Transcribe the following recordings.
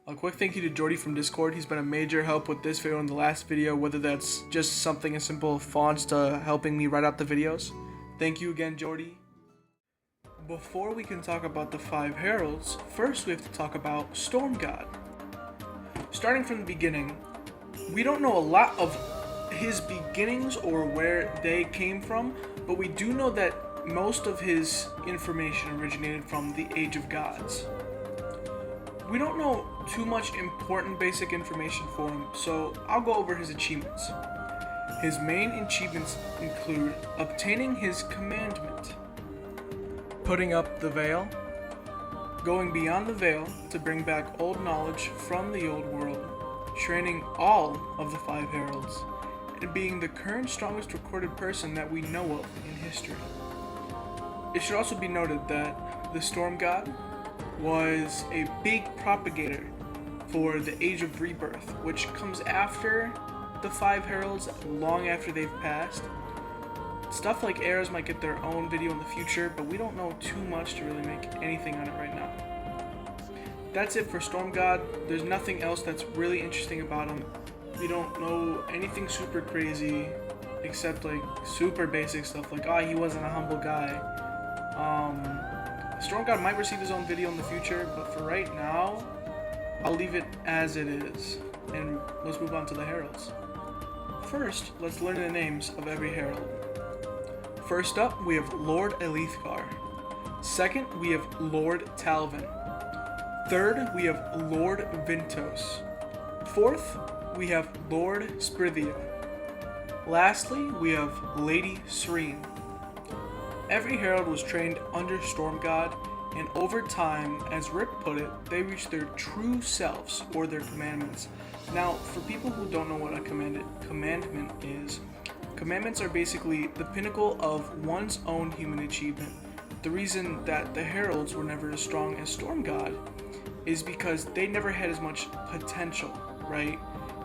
A quick thank you to Jordi from Discord. He's been a major help with this video and the last video, whether that's just something as simple as fonts to helping me write out the videos. Thank you again, Jordi. Before we can talk about the 5 Heralds, first we have to talk about Storm God. Starting from the beginning, we don't know a lot of his beginnings or where they came from, but we do know that most of his information originated from the Age of Gods. We don't know too much important basic information for him, so I'll go over his achievements. His main achievements include obtaining his commandment, putting up the veil, going beyond the veil to bring back old knowledge from the old world, training all of the 5 Heralds, and being the current strongest recorded person that we know of in history. It should also be noted that the Storm God was a big propagator for the Age of Rebirth, which comes after the 5 Heralds, long after they've passed. Stuff like Eras might get their own video in the future, but we don't know too much to really make anything on it right now. That's it for Storm God. There's nothing else that's really interesting about him. We don't know anything super crazy, except like super basic stuff like, he wasn't a humble guy. Storm God might receive his own video in the future, but for right now, I'll leave it as it is. And let's move on to the Heralds. First, let's learn the names of every Herald. First up, we have Lord Elithgar. Second, we have Lord Talvin. Third, we have Lord Vintos. Fourth, we have Lord Sprithia. Lastly, we have Lady Serene. Every Herald was trained under Storm God, and over time, as Rip put it, they reached their true selves, or their commandments. Now, for people who don't know what a commandment is, commandments are basically the pinnacle of one's own human achievement. The reason that the Heralds were never as strong as Storm God is because they never had as much potential, right?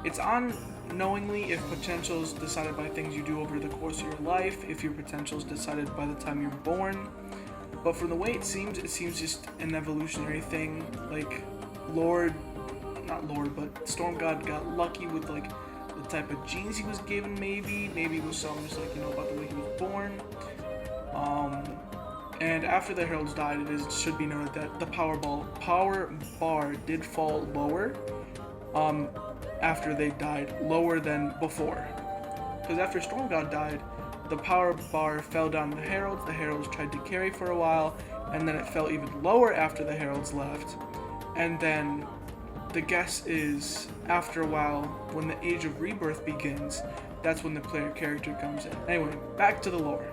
It's on knowingly if potential is decided by things you do over the course of your life, if your potential is decided by the time you're born. But from the way it seems just an evolutionary thing. Like Storm God got lucky with like the type of genes he was given, maybe it was something just like, about the way he was born. And after the Heralds died, it should be noted that the power bar did fall lower after they died, lower than before. Because after Storm God died, the power bar fell down to the Heralds tried to carry for a while, and then it fell even lower after the Heralds left. And then the guess is, after a while, when the Age of Rebirth begins, that's when the player character comes in. Anyway, back to the lore.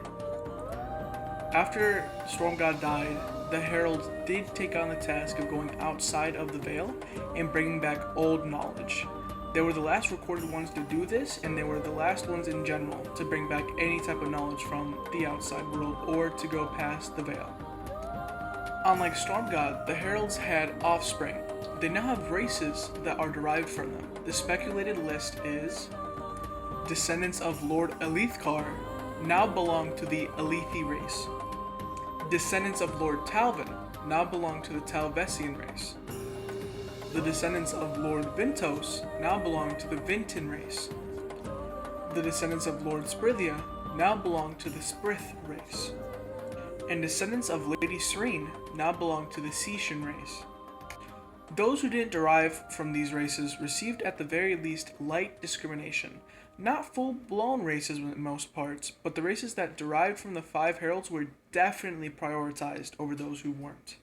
After Storm God died, the Heralds did take on the task of going outside of the Veil and bringing back old knowledge. They were the last recorded ones to do this, and they were the last ones in general to bring back any type of knowledge from the outside world or to go past the Veil. Unlike Storm God, the Heralds had offspring. They now have races that are derived from them. The speculated list is descendants of Lord Elithgar now belong to the Alethi race. Descendants of Lord Talvin now belong to the Talvesian race. The descendants of Lord Vintos now belong to the Vinton race. The descendants of Lord Sprithia now belong to the Sprith race. And descendants of Lady Serene now belong to the Setian race. Those who didn't derive from these races received at the very least light discrimination. Not full-blown races in most parts, but the races that derived from the 5 Heralds were definitely prioritized over those who weren't.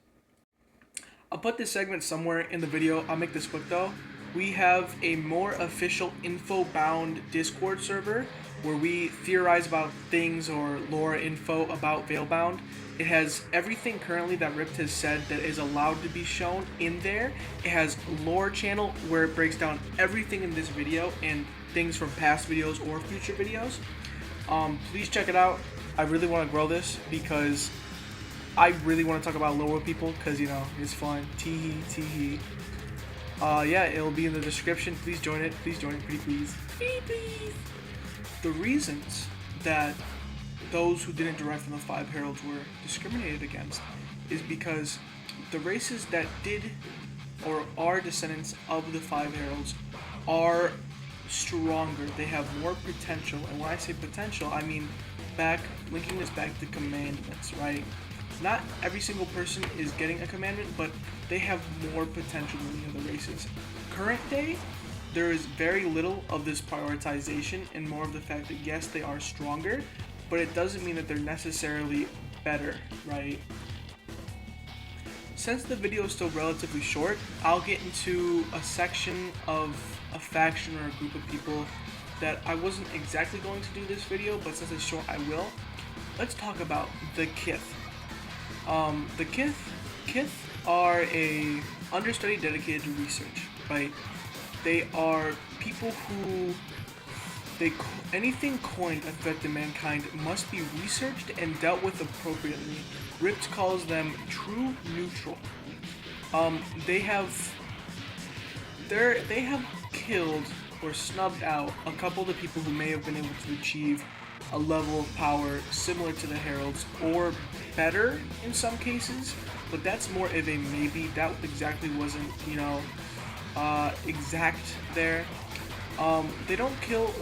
I'll put this segment somewhere in the video. I'll make this quick though. We have a more official info-bound Discord server where we theorize about things or lore info about Veilbound. It has everything currently that Ripped has said that is allowed to be shown in there. It has lore channel where it breaks down everything in this video and things from past videos or future videos. Please check it out. I really want to grow this because I really want to talk about lore with people because, it's fun. Tee-hee. Yeah, it'll be in the description. Please join it. Please join it. Pretty please. Please. The reasons that those who didn't derive from the 5 Heralds were discriminated against is because the races that did or are descendants of the five heralds are stronger. They have more potential. And when I say potential, I mean linking this back to commandments, right? Not every single person is getting a commandment, but they have more potential than the other races. Current day, there is very little of this prioritization and more of the fact that yes, they are stronger, but it doesn't mean that they're necessarily better, right? Since the video is still relatively short, I'll get into a section of a faction or a group of people that I wasn't exactly going to do this video, but since it's short, I will. Let's talk about the kith. The kith are a understudy dedicated to research, right? They are people who anything coined affecting mankind must be researched and dealt with appropriately. Rips calls them true neutral. They have killed or snubbed out a couple of the people who may have been able to achieve a level of power similar to the Heralds or better in some cases, but that's more of a maybe. That exactly wasn't, exact there. They don't kill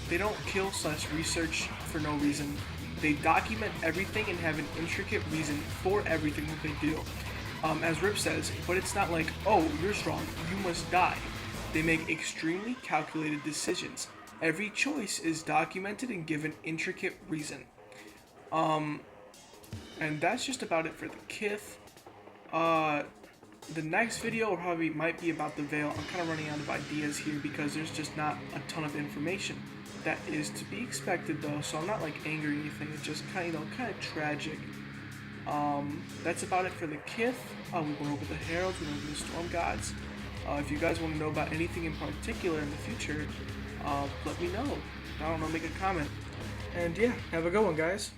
/ research for no reason. They document everything and have an intricate reason for everything that they do. As Rip says, but it's not like, oh, you're strong, you must die. They make extremely calculated decisions. Every choice is documented and given intricate reason. And that's just about it for the kith. The next video probably might be about the Veil. I'm kind of running out of ideas here because there's just not a ton of information. That is to be expected though, so I'm not like angry or anything. It's just kind of tragic. That's about it for the kith. We went over the heralds, we went over the storm gods. If you guys want to know about anything in particular in the future, let me know. I don't know, make a comment. And yeah, have a good one, guys.